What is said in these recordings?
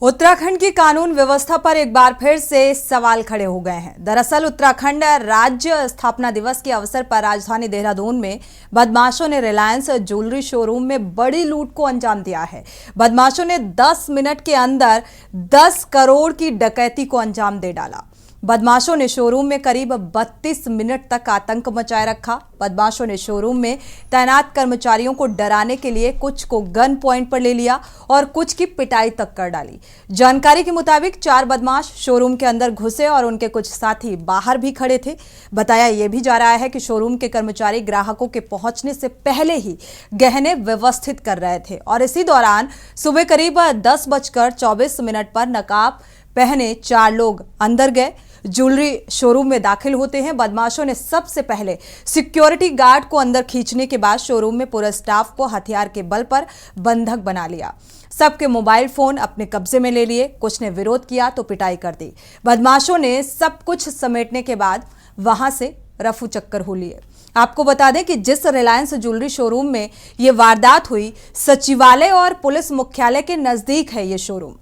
उत्तराखंड की कानून व्यवस्था पर एक बार फिर से सवाल खड़े हो गए हैं। दरअसल उत्तराखंड राज्य स्थापना दिवस के अवसर पर राजधानी देहरादून में बदमाशों ने रिलायंस ज्वेलरी शोरूम में बड़ी लूट को अंजाम दिया है। बदमाशों ने 10 मिनट के अंदर 10 करोड़ की डकैती को अंजाम दे डाला। बदमाशों ने शोरूम में करीब 32 मिनट तक आतंक मचाए रखा। बदमाशों ने शोरूम में तैनात कर्मचारियों को डराने के लिए कुछ को गन पॉइंट पर ले लिया और कुछ की पिटाई तक कर डाली। जानकारी के मुताबिक 4 बदमाश शोरूम के अंदर घुसे और उनके कुछ साथी बाहर भी खड़े थे। बताया यह भी जा रहा है कि शोरूम के कर्मचारी ग्राहकों के पहुंचने से पहले ही गहने व्यवस्थित कर रहे थे और इसी दौरान सुबह करीब 10:24 पर नकाब पहने 4 लोग अंदर गए। ज्वेलरी शोरूम में दाखिल होते हैं बदमाशों ने सबसे पहले सिक्योरिटी गार्ड को अंदर खींचने के बाद शोरूम में पूरे स्टाफ को हथियार के बल पर बंधक बना लिया। सबके मोबाइल फोन अपने कब्जे में ले लिए। कुछ ने विरोध किया तो पिटाई कर दी। बदमाशों ने सब कुछ समेटने के बाद वहां से रफू चक्कर हो लिए। आपको बता दें कि जिस रिलायंस ज्वेलरी शोरूम में यह वारदात हुई, सचिवालय और पुलिस मुख्यालय के नजदीक है। ये शोरूम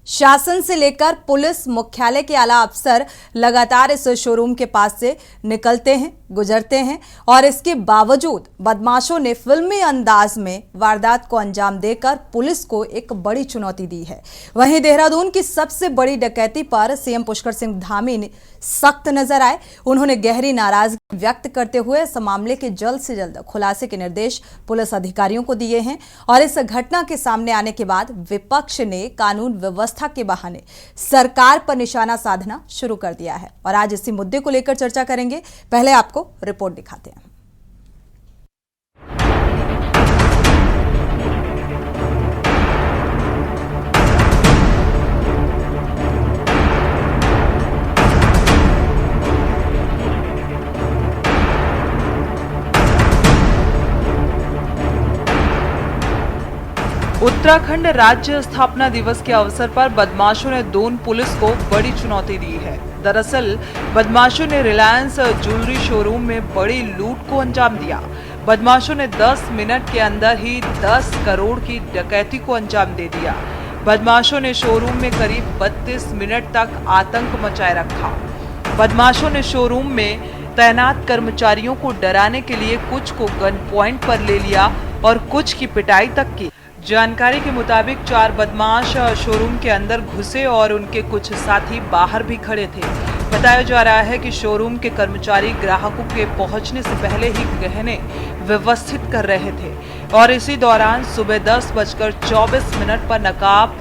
शासन से लेकर पुलिस मुख्यालय के आला अफसर लगातार इस शोरूम के पास से निकलते हैं, गुजरते हैं और इसके बावजूद बदमाशों ने फिल्मी अंदाज में वारदात को अंजाम देकर पुलिस को एक बड़ी चुनौती दी है। वहीं देहरादून की सबसे बड़ी डकैती पर सीएम पुष्कर सिंह धामी सख्त नजर आए। उन्होंने गहरी नाराजगी व्यक्त करते हुए इस मामले के जल्द से जल्द खुलासे के निर्देश पुलिस अधिकारियों को दिए हैं और इस घटना के सामने आने के बाद विपक्ष ने कानून व्यवस्था के बहाने सरकार पर निशाना साधना शुरू कर दिया है और आज इसी मुद्दे को लेकर चर्चा करेंगे। पहले आपको रिपोर्ट दिखाते हैं। उत्तराखंड राज्य स्थापना दिवस के अवसर पर बदमाशों ने दून पुलिस को बड़ी चुनौती दी है। दरअसल बदमाशों ने रिलायंस ज्वेलरी शोरूम में बड़ी लूट को अंजाम दिया। बदमाशों ने 10 मिनट के अंदर ही 10 करोड़ की डकैती को अंजाम दे दिया। बदमाशों ने शोरूम में करीब 32 मिनट तक आतंक मचाए रखा। बदमाशों ने शोरूम में तैनात कर्मचारियों को डराने के लिए कुछ को गन पॉइंट पर ले लिया और कुछ की पिटाई तक की। जानकारी के मुताबिक 4 बदमाश शोरूम के अंदर घुसे और उनके कुछ साथी बाहर भी खड़े थे। बताया जा रहा है कि शोरूम के कर्मचारी ग्राहकों के पहुंचने से पहले ही गहने व्यवस्थित कर रहे थे और इसी दौरान सुबह 10:24 पर नकाब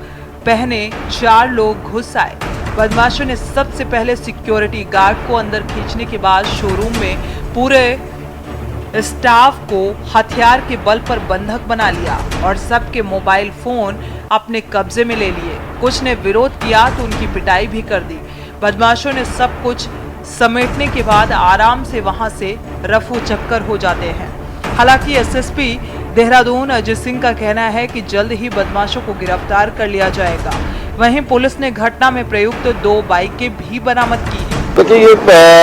पहने 4 लोग घुस आए। बदमाशों ने सबसे पहले सिक्योरिटी गार्ड को अंदर खींचने के बाद शोरूम में पूरे स्टाफ को हथियार के बल पर बंधक बना लिया और सबके मोबाइल फोन अपने कब्जे में ले लिए। कुछ ने विरोध किया तो उनकी पिटाई भी कर दी। बदमाशों ने सब कुछ समेटने के बाद आराम से वहां से रफू चक्कर हो जाते हैं। हालांकि एसएसपी देहरादून अजय सिंह का कहना है कि जल्द ही बदमाशों को गिरफ्तार कर लिया जाएगा। वहीं पुलिस ने घटना में प्रयुक्त 2 बाइकें भी बरामद की है। देखिए ये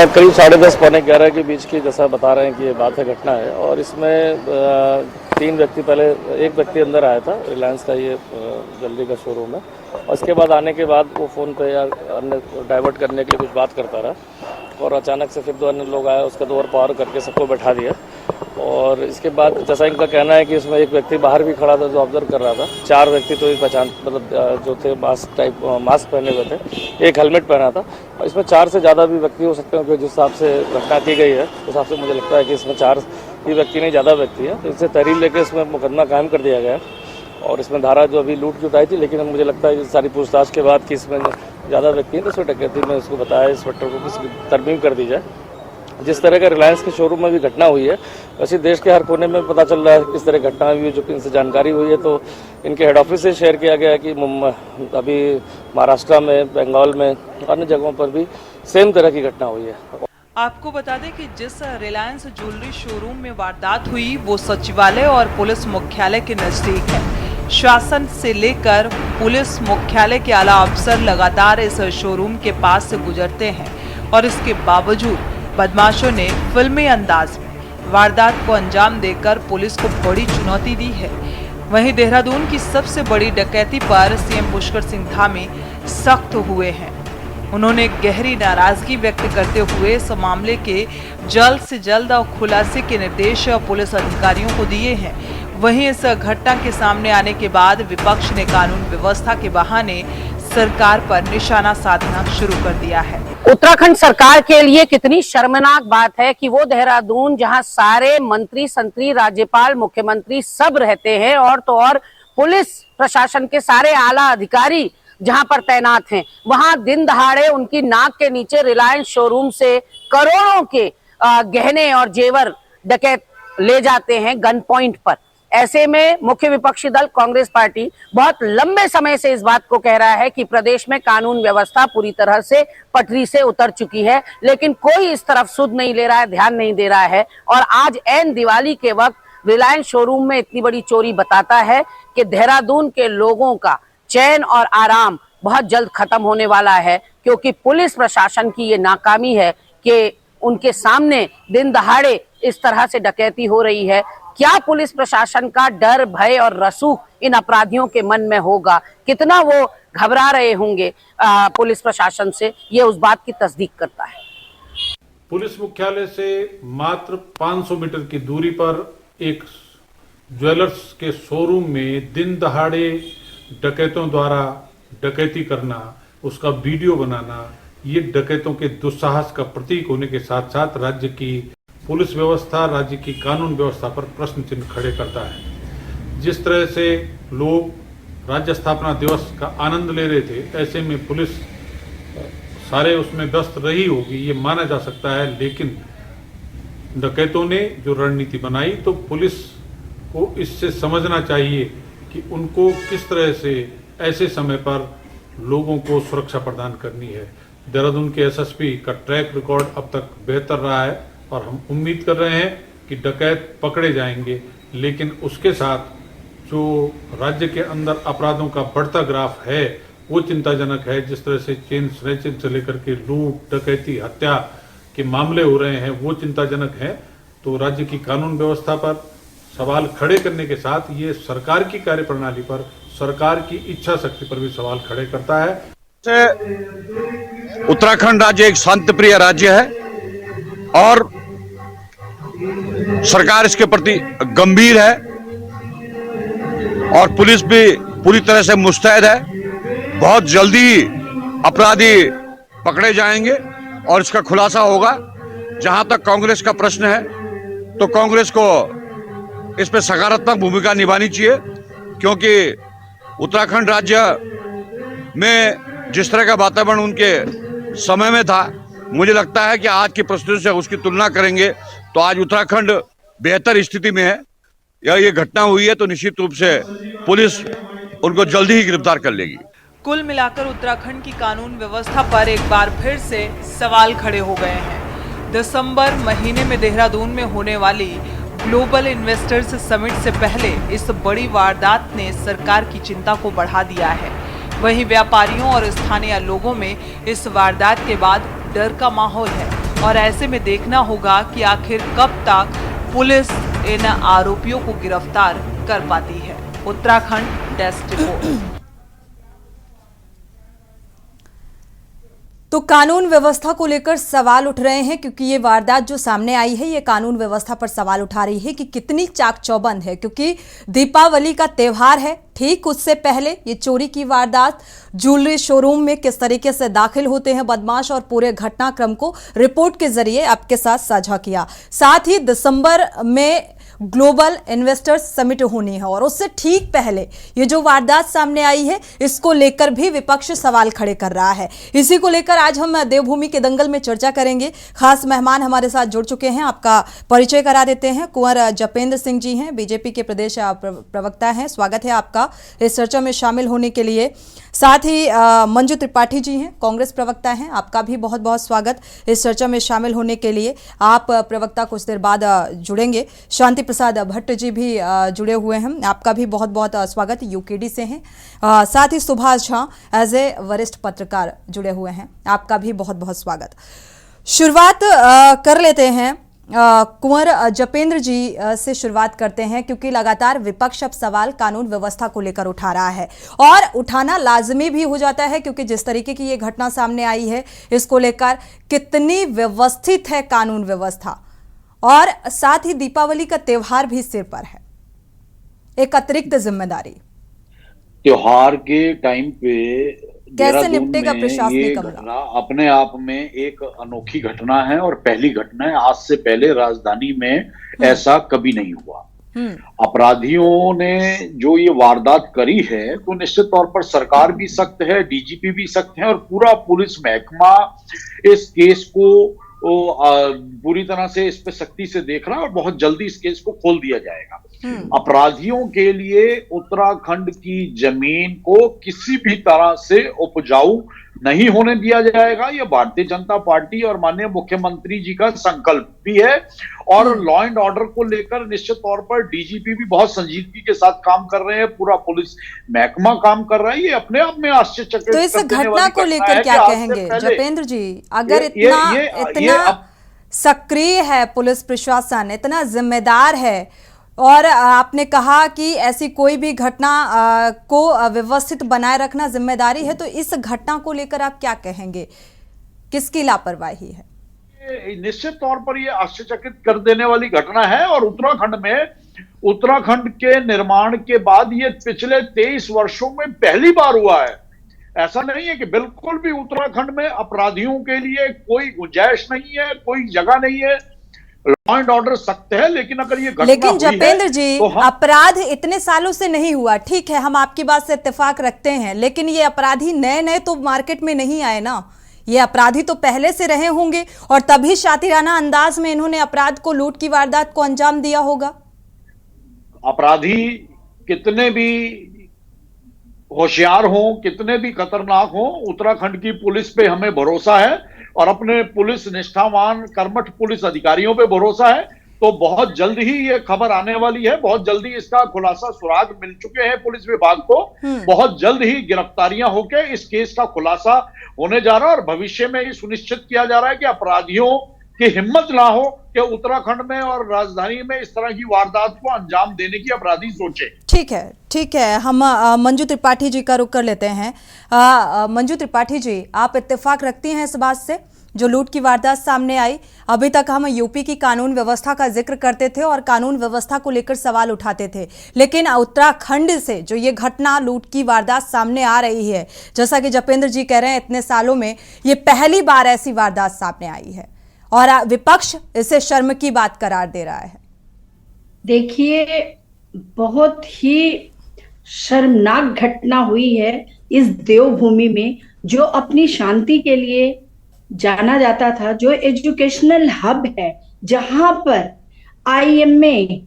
करीब 10:30 पौने 11 के बीच की जैसा बता रहे हैं कि ये बात है, घटना है और इसमें 3 व्यक्ति, पहले एक व्यक्ति अंदर आया था। रिलायंस का ये ज्वेलरी का शोरूम है और इसके बाद आने के बाद वो फ़ोन पे या अन्य डाइवर्ट करने के लिए कुछ बात करता रहा और अचानक से फिर 2 अन्य लोग आए, उसका डोर पार करके सबको बैठा दिया और इसके बाद जैसा इनका कहना है कि इसमें एक व्यक्ति बाहर भी खड़ा था जो ऑब्जर्व कर रहा था। 4 व्यक्ति तो पहचान मतलब जो थे मास्क पहने हुए थे, एक हेलमेट पहना था और इसमें 4 से ज़्यादा भी व्यक्ति हो सकते हैं क्योंकि जिस हिसाब से घटना की गई है उस हिसाब से मुझे लगता है कि इसमें 4 ही व्यक्ति नहीं, ज़्यादा व्यक्ति है। तो इससे तहरीर लेके इसमें मुकदमा कायम कर दिया गया और इसमें धारा जो अभी लूट जुटाई थी, लेकिन मुझे लगता है सारी पूछताछ के बाद कि इसमें ज़्यादा व्यक्ति हैं तो उसको डकैती में उसको बताया इंस्पेक्टर को किसी तरमीम कर दी जाए। जिस तरह का रिलायंस के शोरूम में भी घटना हुई है वैसे देश के हर कोने में पता चल रहा है किस तरह घटना हुई है। जो कि इनसे जानकारी हुई है तो इनके हेड ऑफिस से शेयर किया गया है कि अभी महाराष्ट्र में, बंगाल में, अन्य जगहों पर भी सेम तरह की घटना हुई है। आपको बता दें कि जिस रिलायंस ज्वेलरी शोरूम में वारदात हुई वो सचिवालय और पुलिस मुख्यालय के नजदीक है। शासन से लेकर पुलिस मुख्यालय के आला अफसर लगातार इस शोरूम के पास से गुजरते हैं और इसके बावजूद बदमाशों ने फिल्मी अंदाज में वारदात को अंजाम देकर पुलिस को बड़ी चुनौती दी है। वहीं देहरादून की सबसे बड़ी डकैती पर सीएम पुष्कर सिंह धामी सख्त हुए हैं। उन्होंने गहरी नाराजगी व्यक्त करते हुए इस मामले के जल्द से जल्द खुलासे के निर्देश पुलिस अधिकारियों को दिए हैं। वहीं इस घटना के सामने आने के बाद विपक्ष ने कानून व्यवस्था के बहाने सरकार पर निशाना साधना शुरू कर दिया है। उत्तराखंड सरकार के लिए कितनी शर्मनाक बात है कि वो देहरादून जहां सारे मंत्री संतरी राज्यपाल मुख्यमंत्री सब रहते हैं और तो और पुलिस प्रशासन के सारे आला अधिकारी जहां पर तैनात हैं, वहां दिन दहाड़े उनकी नाक के नीचे रिलायंस शोरूम से करोड़ों के गहने और जेवर डकैत ले जाते हैं गन पॉइंट पर। ऐसे में मुख्य विपक्षी दल कांग्रेस पार्टी बहुत लंबे समय से इस बात को कह रहा है कि प्रदेश में कानून व्यवस्था पूरी तरह से पटरी से उतर चुकी है, लेकिन कोई इस तरफ सुध नहीं ले रहा है, ध्यान नहीं दे रहा है। और आज ऐन दिवाली के वक्त रिलायंस शोरूम में इतनी बड़ी चोरी बताता है कि देहरादून के लोगों का चैन और आराम बहुत जल्द खत्म होने वाला है, क्योंकि पुलिस प्रशासन की ये नाकामी है कि उनके सामने दिन दहाड़े इस तरह से डकैती हो रही है। क्या पुलिस प्रशासन का डर, भय और रसूख इन अपराधियों के मन में होगा, कितना वो घबरा रहे होंगे पुलिस प्रशासन से, ये उस बात की तस्दीक करता है। पुलिस मुख्यालय से मात्र 500 मीटर की दूरी पर एक ज्वेलर्स के शोरूम में दिन दहाड़े डकैतों द्वारा डकैती करना, उसका वीडियो बनाना, ये डकैतों के दुस्साहस का प्रतीक होने के साथ साथ राज्य की पुलिस व्यवस्था, राज्य की कानून व्यवस्था पर प्रश्न चिन्ह खड़े करता है। जिस तरह से लोग राज्य स्थापना दिवस का आनंद ले रहे थे, ऐसे में पुलिस सारे उसमें व्यस्त रही होगी, ये माना जा सकता है। लेकिन डकैतों ने जो रणनीति बनाई, तो पुलिस को इससे समझना चाहिए कि उनको किस तरह से ऐसे समय पर लोगों को सुरक्षा प्रदान करनी है। देहरादून के एसएसपी का ट्रैक रिकॉर्ड अब तक बेहतर रहा है और हम उम्मीद कर रहे हैं कि डकैत पकड़े जाएंगे, लेकिन उसके साथ जो राज्य के अंदर अपराधों का बढ़ता ग्राफ है वो चिंताजनक है। जिस तरह से चेन स्नैचिंग से लेकर के लूट, डकैती, हत्या के मामले हो रहे हैं वो चिंताजनक हैं। तो राज्य की कानून व्यवस्था पर सवाल खड़े करने के साथ ये सरकार की कार्यप्रणाली पर, सरकार की इच्छा शक्ति पर भी सवाल खड़े करता है। उत्तराखंड राज्य एक शांतिप्रिय राज्य है और सरकार इसके प्रति गंभीर है और पुलिस भी पूरी तरह से मुस्तैद है। बहुत जल्दी अपराधी पकड़े जाएंगे और इसका खुलासा होगा। जहां तक कांग्रेस का प्रश्न है, तो कांग्रेस को इस पे सकारात्मक भूमिका निभानी चाहिए, क्योंकि उत्तराखंड राज्य में जिस तरह का वातावरण उनके समय में था, मुझे लगता है कि आज की परिस्थिति से उसकी तुलना करेंगे तो आज उत्तराखंड बेहतर स्थिति में है। या ये घटना हुई है तो निश्चित रूप से पुलिस उनको जल्दी ही गिरफ्तार कर लेगी। कुल मिलाकर उत्तराखंड की कानून व्यवस्था पर एक बार फिर से सवाल खड़े हो गए हैं। दिसंबर महीने में देहरादून में होने वाली ग्लोबल इन्वेस्टर्स समिट से पहले इस बड़ी वारदात ने सरकार की चिंता को बढ़ा दिया है। वहीं व्यापारियों और स्थानीय लोगों में इस वारदात के बाद डर का माहौल है और ऐसे में देखना होगा कि आखिर कब तक पुलिस इन आरोपियों को गिरफ्तार कर पाती है। Uttarakhand desk report. तो कानून व्यवस्था को लेकर सवाल उठ रहे हैं, क्योंकि ये वारदात जो सामने आई है ये कानून व्यवस्था पर सवाल उठा रही है कि कितनी चाक चौबंद है, क्योंकि दीपावली का त्योहार है। ठीक उससे पहले ये चोरी की वारदात, ज्वेलरी शोरूम में किस तरीके से दाखिल होते हैं बदमाश, और पूरे घटनाक्रम को रिपोर्ट के जरिए आपके साथ साझा किया। साथ ही दिसंबर में ग्लोबल इन्वेस्टर्स समिट होनी है और उससे ठीक पहले ये जो वारदात सामने आई है, इसको लेकर भी विपक्ष सवाल खड़े कर रहा है। इसी को लेकर आज हम देवभूमि के दंगल में चर्चा करेंगे। खास मेहमान हमारे साथ जुड़ चुके हैं, आपका परिचय करा देते हैं। कुंवर जपेंद्र सिंह जी हैं, बीजेपी के प्रदेश प्रवक्ता हैं। स्वागत है आपका इस चर्चा में शामिल होने के लिए। साथ ही मंजू त्रिपाठी जी हैं, कांग्रेस प्रवक्ता हैं, आपका भी बहुत बहुत स्वागत इस चर्चा में शामिल होने के लिए। आप प्रवक्ता कुछ देर बाद जुड़ेंगे। शांति प्रसाद भट्ट जी भी जुड़े हुए हैं, आपका भी बहुत बहुत स्वागत, यूकेडी से हैं। साथ ही सुभाष झा एज ए वरिष्ठ पत्रकार जुड़े हुए हैं, आपका भी बहुत बहुत स्वागत। शुरुआत कर लेते हैं कुंवर जपेंद्र जी से शुरुआत करते हैं, क्योंकि लगातार विपक्ष अब सवाल कानून व्यवस्था को लेकर उठा रहा है और उठाना लाजमी भी हो जाता है, क्योंकि जिस तरीके की ये घटना सामने आई है इसको लेकर कितनी व्यवस्थित है कानून व्यवस्था, और साथ ही दीपावली का त्योहार भी सिर पर है, एक अतिरिक्त जिम्मेदारी। त्योहार के टाइम पे कैसे निपटेगा प्रशासनिक अमला? घटना अपने आप में एक अनोखी घटना है और पहली घटना है। आज से पहले राजधानी में ऐसा कभी नहीं हुआ। अपराधियों ने जो ये वारदात करी है तो निश्चित तौर पर सरकार भी सख्त है, डीजीपी भी सख्त है और पूरा पुलिस महकमा इस केस को पूरी तरह से इस पे सख्ती से देख रहा है और बहुत जल्दी इस केस को खोल दिया जाएगा। अपराधियों के लिए उत्तराखंड की जमीन को किसी भी तरह से उपजाऊ नहीं होने दिया जाएगा। यह भारतीय जनता पार्टी और माननीय मुख्यमंत्री जी का संकल्प भी है और लॉ एंड ऑर्डर को लेकर निश्चित तौर पर डीजीपी भी बहुत संजीदगी के साथ काम कर रहे हैं, पूरा पुलिस महकमा काम कर रहा है। ये अपने आप में आश्चर्यचकित। तो इस घटना को लेकर क्या कहेंगे जपेंद्र जी? अगर इतना सक्रिय है पुलिस प्रशासन, इतना जिम्मेदार है, और आपने कहा कि ऐसी कोई भी घटना को व्यवस्थित बनाए रखना जिम्मेदारी है, तो इस घटना को लेकर आप क्या कहेंगे? किसकी लापरवाही है? निश्चित तौर पर यह आश्चर्यचकित कर देने वाली घटना है और उत्तराखंड के निर्माण के बाद ये पिछले 23 वर्षों में पहली बार हुआ है। ऐसा नहीं है कि बिल्कुल भी उत्तराखंड में अपराधियों के लिए कोई गुंजाइश नहीं है, कोई जगह नहीं है। लॉ एंड ऑर्डर सख्त है, लेकिन अगर ये घटना लेकिन जपेंद्र जी, तो अपराध इतने सालों से नहीं हुआ, ठीक है, हम आपकी बात से इत्तेफाक रखते हैं, लेकिन ये अपराधी नए नए तो मार्केट में नहीं आए ना। ये अपराधी तो पहले से रहे होंगे और तभी शातिराना अंदाज में इन्होंने अपराध को, लूट की वारदात को अंजाम दिया होगा। अपराधी कितने भी होशियार हों, कितने भी खतरनाक हों, उत्तराखंड की पुलिस पे हमें भरोसा है और अपने पुलिस निष्ठावान कर्मठ पुलिस अधिकारियों पे भरोसा है। तो बहुत जल्द ही ये खबर आने वाली है, बहुत जल्दी इसका खुलासा, सुराग मिल चुके हैं पुलिस विभाग को, बहुत जल्द ही गिरफ्तारियां होकर इस केस का खुलासा होने जा रहा है और भविष्य में ये सुनिश्चित किया जा रहा है कि अपराधियों की हिम्मत ना हो कि उत्तराखंड में और राजधानी में इस तरह की वारदात को अंजाम देने की अपराधी सोचे। ठीक है, हम मंजू त्रिपाठी जी का रुख कर लेते हैं। मंजू त्रिपाठी जी, आप इत्तेफाक रखती हैं इस बात से, जो लूट की वारदात सामने आई? अभी तक हम यूपी की कानून व्यवस्था का जिक्र करते थे और कानून व्यवस्था को लेकर सवाल उठाते थे, लेकिन उत्तराखंड से जो ये घटना, लूट की वारदात सामने आ रही है, जैसा कि जपेंद्र जी कह रहे हैं, इतने सालों में ये पहली बार ऐसी वारदात सामने आई है और विपक्ष इसे शर्म की बात करार दे रहा है। देखिए, बहुत ही शर्मनाक घटना हुई है इस देवभूमि में, जो अपनी शांति के लिए जाना जाता था, जो एजुकेशनल हब है, जहां पर IMA,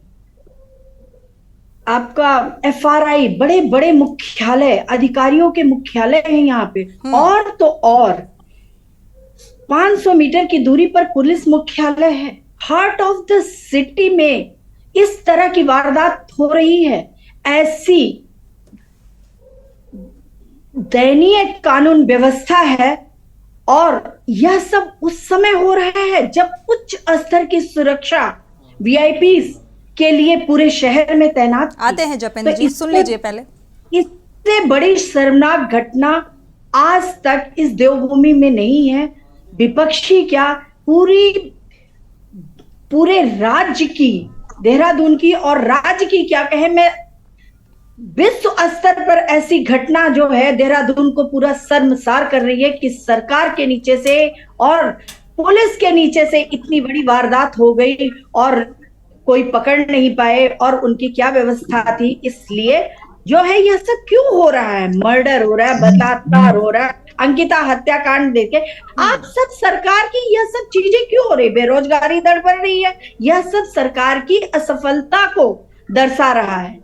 आपका FRI, बड़े बड़े मुख्यालय, अधिकारियों के मुख्यालय हैं यहाँ पे, और तो और 500 मीटर की दूरी पर पुलिस मुख्यालय है। हार्ट ऑफ द सिटी में इस तरह की वारदात हो रही है। ऐसी दयनीय कानून व्यवस्था है और यह सब उस समय हो रहा है जब उच्च स्तर की सुरक्षा VIPs के लिए पूरे शहर में तैनात आते हैं। जपेंद्र जी, सुन लीजिए पहले। इससे बड़ी शर्मनाक घटना आज तक इस देवभूमि में नहीं है। विपक्षी क्या, पूरे राज्य की, देहरादून की और राज्य की क्या कहें, मैं विश्व स्तर पर ऐसी घटना जो है देहरादून को पूरा शर्मसार कर रही है कि सरकार के नीचे से और पुलिस के नीचे से इतनी बड़ी वारदात हो गई और कोई पकड़ नहीं पाए और उनकी क्या व्यवस्था थी। इसलिए जो है यह सब क्यों हो रहा है, मर्डर हो रहा है, बलात्कार हो रहा है, अंकिता हत्याकांड देखे, आप सब सरकार की यह सब चीजें क्यों हो रही, बेरोजगारी दर बढ़ रही है, यह सब सरकार की असफलता को दर्शा रहा है।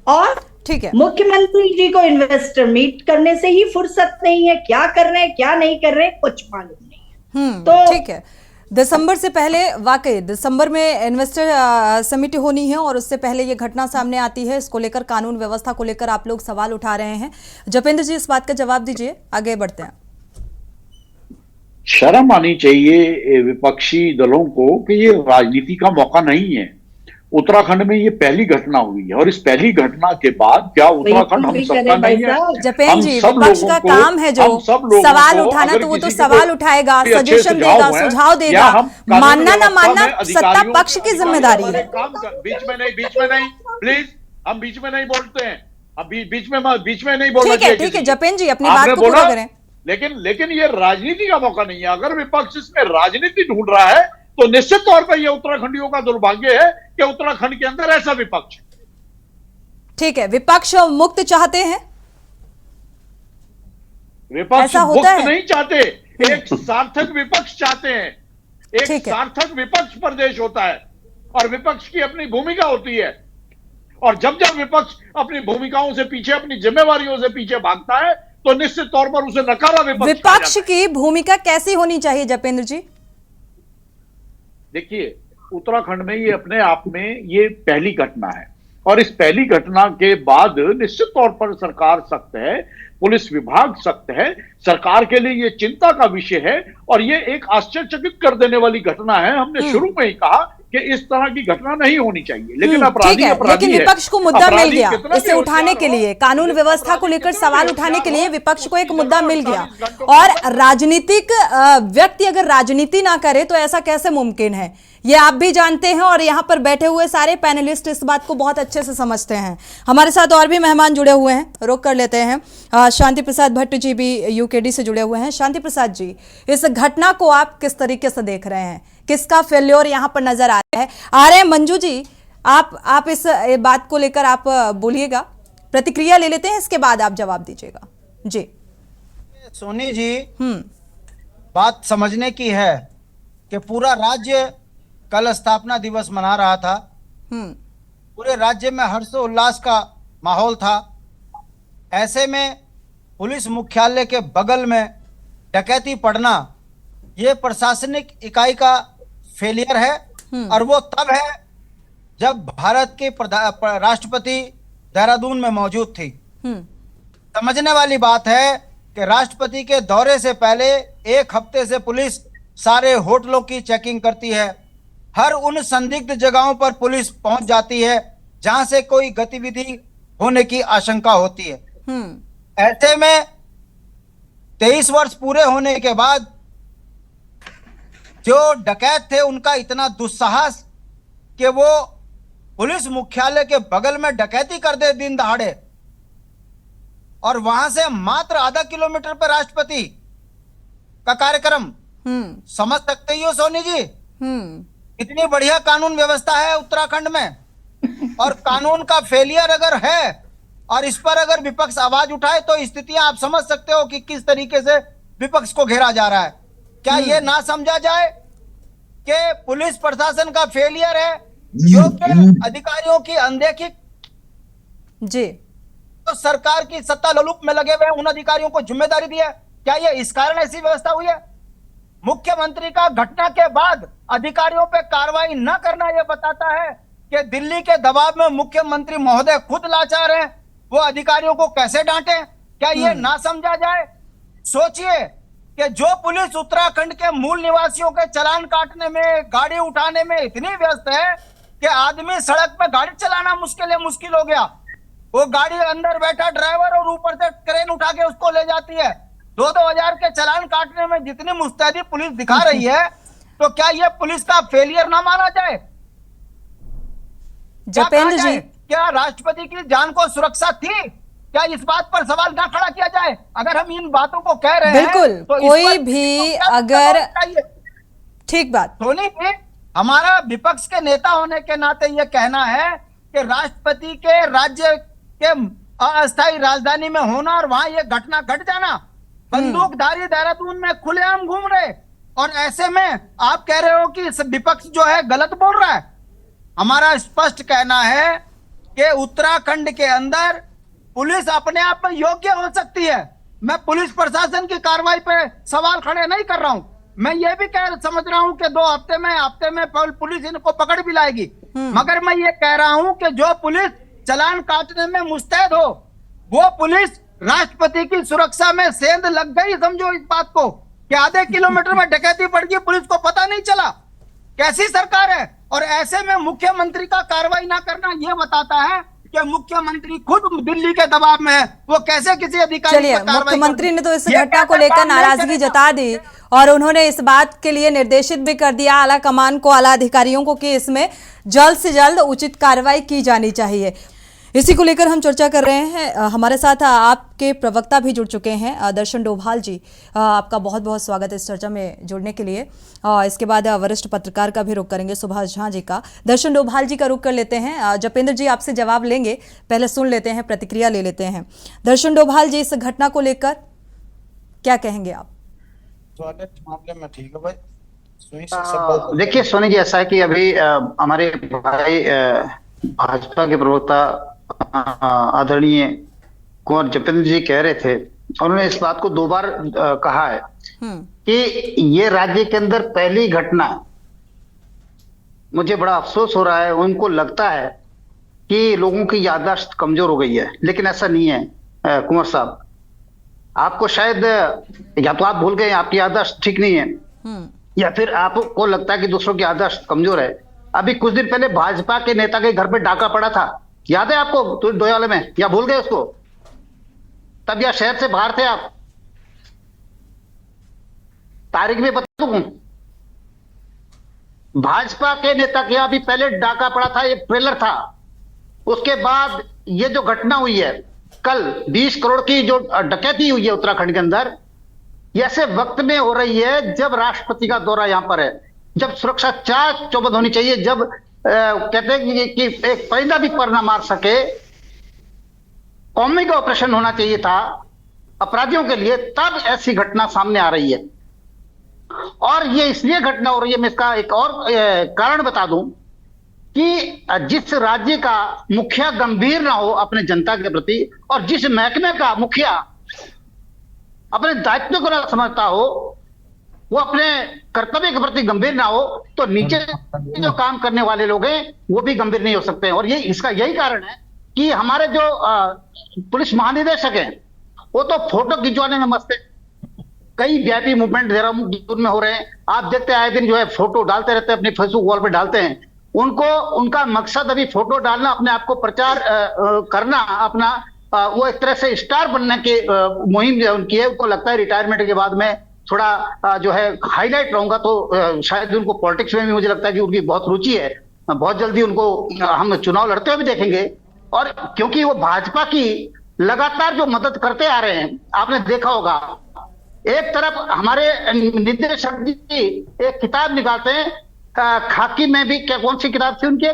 और ठीक है, मुख्यमंत्री जी को इन्वेस्टर मीट करने से ही फुर्सत नहीं है, क्या कर रहे हैं क्या नहीं कर रहे हैं कुछ मालूम नहीं है। तो ठीक है, दिसंबर से पहले, वाकई दिसंबर में इन्वेस्टर समिट होनी है और उससे पहले ये घटना सामने आती है। इसको लेकर, कानून व्यवस्था को लेकर आप लोग सवाल उठा रहे हैं। जपेंद्र जी, इस बात का जवाब दीजिए, आगे बढ़ते हैं। शर्म आनी चाहिए विपक्षी दलों को कि ये राजनीति का मौका नहीं है। उत्तराखंड में ये पहली घटना हुई है और इस पहली घटना के बाद क्या उत्तराखंड हम सबका नहीं है? जपेन जी, विपक्ष का काम है जो सवाल उठाना, तो वो तो सवाल उठाएगा, सजेशन देगा, सुझाव देगा, मानना ना मानना सत्ता पक्ष की जिम्मेदारी है। बीच में नहीं प्लीज, हम बीच में नहीं बोलते हैं, अब बीच में नहीं बोलना चाहिए। ठीक है जपेन जी, अपनी बात को पूरा करें। लेकिन ये राजनीति का मौका नहीं है। अगर विपक्ष इसमें राजनीति ढूंढ रहा है तो निश्चित तौर पर यह उत्तराखंडियों का दुर्भाग्य है कि उत्तराखंड के अंदर ऐसा विपक्ष है। ठीक है, विपक्ष मुक्त चाहते हैं, विपक्ष मुक्त नहीं चाहते, एक सार्थक विपक्ष चाहते हैं। एक सार्थक विपक्ष प्रदेश होता है और विपक्ष की अपनी भूमिका होती है, और जब जब विपक्ष अपनी भूमिकाओं से पीछे, अपनी जिम्मेवारियों से पीछे भागता है तो निश्चित तौर पर उसे नकारा विपक्ष की भूमिका कैसी होनी चाहिए जपेंद्र जी? देखिए, उत्तराखंड में ये अपने आप में ये पहली घटना है और इस पहली घटना के बाद निश्चित तौर पर सरकार सख्त है, पुलिस विभाग सख्त है, सरकार के लिए ये चिंता का विषय है और ये एक आश्चर्यचकित कर देने वाली घटना है। हमने शुरू में ही कहा कि इस तरह की घटना नहीं होनी चाहिए, लेकिन अपराधी लेकिन विपक्ष को मुद्दा मिल गया इसे उठाने के लिए, कानून व्यवस्था को लेकर सवाल उठाने के लिए विपक्ष को एक मुद्दा मिल गया। और राजनीतिक व्यक्ति अगर राजनीति ना करे तो ऐसा कैसे मुमकिन है, ये आप भी जानते हैं और यहाँ पर बैठे हुए सारे पैनलिस्ट इस बात को बहुत अच्छे से समझते हैं। हमारे साथ और भी मेहमान जुड़े हुए हैं, रुक कर लेते हैं। शांति प्रसाद भट्ट जी भी यूकेडी से जुड़े हुए हैं। शांति प्रसाद जी, इस घटना को आप किस तरीके से देख रहे हैं, किसका फेल्योर यहाँ पर नजर आ रहा है? मंजू जी, आप इस बात को लेकर आप बोलिएगा, प्रतिक्रिया ले लेते हैं, इसके बाद आप जवाब दीजिएगा। जी सोनी जी, बात समझने की है कि पूरा राज्य कल स्थापना दिवस मना रहा था, पूरे राज्य में हर्षोल्लास का माहौल था। ऐसे में पुलिस मुख्यालय के बगल में डकैती पड़ना ये प्रशासनिक इकाई का फेलियर है, और वो तब है जब भारत के राष्ट्रपति देहरादून में मौजूद थी। समझने वाली बात है कि राष्ट्रपति के दौरे से पहले एक हफ्ते से पुलिस सारे होटलों की चेकिंग करती है, हर उन संदिग्ध जगहों पर पुलिस पहुंच जाती है जहां से कोई गतिविधि होने की आशंका होती है। ऐसे में 23 वर्ष पूरे होने के बाद जो डकैत थे उनका इतना दुस्साहस कि वो पुलिस मुख्यालय के बगल में डकैती कर दे दिन दहाड़े, और वहां से मात्र आधा किलोमीटर पर राष्ट्रपति का कार्यक्रम। समझ सकते ही हो सोनी जी, इतनी बढ़िया कानून व्यवस्था है उत्तराखंड में, और कानून का फेलियर अगर है और इस पर अगर विपक्ष आवाज उठाए तो स्थितियां आप समझ सकते हो कि किस तरीके से विपक्ष को घेरा जा रहा है। क्या ये ना समझा जाए कि पुलिस प्रशासन का फेलियर है, योग्य अधिकारियों की अनदेखी जी, तो सरकार की सत्ता ललूप में लगे हुए उन अधिकारियों को जिम्मेदारी दी है? क्या ये इस कारण ऐसी व्यवस्था हुई है? मुख्यमंत्री का घटना के बाद अधिकारियों पे कार्रवाई न करना यह बताता है कि दिल्ली के दबाव में मुख्यमंत्री महोदय खुद लाचार हैं, वो अधिकारियों को कैसे डांटे? क्या ये ना समझा जाए? सोचिए कि जो पुलिस उत्तराखंड के मूल निवासियों के चालान काटने में, गाड़ी उठाने में इतनी व्यस्त है कि आदमी सड़क पे गाड़ी चलाना मुश्किल हो गया। वो गाड़ी अंदर बैठा ड्राइवर और ऊपर से क्रेन उठा के उसको ले जाती है। 2-2 हजार के चालान काटने में जितनी मुस्तैदी पुलिस दिखा रही है, तो क्या ये पुलिस का फेलियर ना माना जाए? जपेंद्र जी, क्या राष्ट्रपति की जान को सुरक्षा थी? क्या इस बात पर सवाल ना खड़ा किया जाए? अगर हम इन बातों को कह रहे हैं, बिल्कुल, तो कोई भी अगर ठीक बात धोनी जी, हमारा विपक्ष के नेता होने के नाते यह कहना है कि राष्ट्रपति के राज्य के अस्थायी राजधानी में होना और वहां यह घटना घट जाना, बंदूकधारी देहरादून में खुलेआम घूम रहे, और ऐसे में आप कह रहे हो कि विपक्ष जो है गलत बोल रहा है। हमारा स्पष्ट कहना है कि उत्तराखंड के अंदर पुलिस अपने आप में योग्य हो सकती है। मैं पुलिस प्रशासन की कार्रवाई पे सवाल खड़े नहीं कर रहा हूं, मैं ये भी समझ रहा हूं कि 2 हफ्ते में पुलिस इनको पकड़ भी लाएगी, मगर मैं ये कह रहा हूं कि जो पुलिस चालान काटने में मुस्तैद हो, वो पुलिस राष्ट्रपति की सुरक्षा में सेंध लग गई, समझो इस बात को। कि आधे किलोमीटर में डकैती पड़ गई, पुलिस को पता नहीं चला? कैसी सरकार है? और ऐसे में मुख्यमंत्री का कार्रवाई ना करना यह बताता है कि मुख्यमंत्री खुद दिल्ली के दबाव में है। वो कैसे किसी अधिकारी चलिए, पर कार्रवाई मुख्यमंत्री ने तो इस ये घटना को कैसे लेकर काम नहीं नाराजगी करेगा? जता दी और उन्होंने इस बात के लिए निर्देशित भी कर दिया आला कमान को, आला अधिकारियों को, कि इसमें जल्द से जल्द उचित कार्रवाई की जानी चाहिए। इसी को लेकर हम चर्चा कर रहे हैं। हमारे साथ आपके प्रवक्ता भी जुड़ चुके हैं, दर्शन डोभाल जी। आपका बहुत बहुत स्वागत है इस चर्चा में जुड़ने के लिए। इसके बाद वरिष्ठ पत्रकार का भी रुख करेंगे, सुभाष झा जी का। दर्शन डोभाल जी का रुख कर लेते हैं। जपेंद्र जी आपसे जवाब लेंगे, पहले सुन लेते हैं, प्रतिक्रिया ले लेते हैं। दर्शन डोभाल जी, इस घटना को लेकर क्या कहेंगे आप? मामले में ठीक है भाई। देखिए सोनी जी, ऐसा है कि अभी हमारे भाई भाजपा के प्रवक्ता आदरणीय कुंवर जपेंद्र जी कह रहे थे, उन्होंने इस बात को 2 बार कहा है कि ये राज्य के अंदर पहली घटना है। मुझे बड़ा अफसोस हो रहा है, उनको लगता है कि लोगों की याददाश्त कमजोर हो गई है, लेकिन ऐसा नहीं है कुंवर साहब। आपको शायद या तो आप भूल गए, आपकी याददाश्त ठीक नहीं है, या फिर आपको लगता है कि दूसरों की याददाश्त कमजोर है। अभी कुछ दिन पहले भाजपा के नेता के घर पे डाका पड़ा था, याद है आपको? तो डोयाले में, या भूल गए उसको? तब या शहर से बाहर थे आप? तारीख में बता दूं, भाजपा के नेता के यहां भी पहले डाका पड़ा था, ये ट्रेलर था। उसके बाद ये जो घटना हुई है कल, 20 करोड़ की जो डकैती हुई है उत्तराखंड के अंदर, ये ऐसे वक्त में हो रही है जब राष्ट्रपति का दौरा यहां पर है, जब सुरक्षा चाक चौबंद होनी चाहिए, जब कहते हैं कि एक परिंदा भी पर ना मार सके, कौमी का ऑपरेशन होना चाहिए था अपराधियों के लिए, तब ऐसी घटना सामने आ रही है। और ये इसलिए घटना हो रही है, मैं इसका एक और कारण बता दूं कि जिस राज्य का मुखिया गंभीर ना हो अपने जनता के प्रति, और जिस महकमे का मुखिया अपने दायित्व को ना समझता हो, वो अपने कर्तव्य के प्रति गंभीर ना हो, तो नीचे जो काम करने वाले लोग हैं वो भी गंभीर नहीं हो सकते हैं। और ये इसका यही कारण है कि हमारे जो पुलिस महानिदेशक हैं वो तो फोटो खिंचवाने में मस्त है। कई वीआईपी मूवमेंट देहरादून में हो रहे हैं, आप देखते हैं आए दिन जो है फोटो डालते रहते हैं, अपने फेसबुक वॉल पे डालते हैं। उनका मकसद अभी फोटो डालना, अपने आप को प्रचार करना, अपना वो एक तरह से स्टार बनने की मुहिम जो उनकी है। उनको लगता है रिटायरमेंट के बाद में थोड़ा जो है हाईलाइट रहूंगा, तो शायद उनको पॉलिटिक्स में भी मुझे लगता है कि उनकी बहुत रुचि है। बहुत जल्दी उनको हम चुनाव लड़ते हुए भी देखेंगे। और क्योंकि वो भाजपा की लगातार जो मदद करते आ रहे हैं, आपने देखा होगा, एक तरफ हमारे निदेशक जी एक किताब निकालते हैं, खाकी में भी, क्या कौन सी किताब थी उनकी?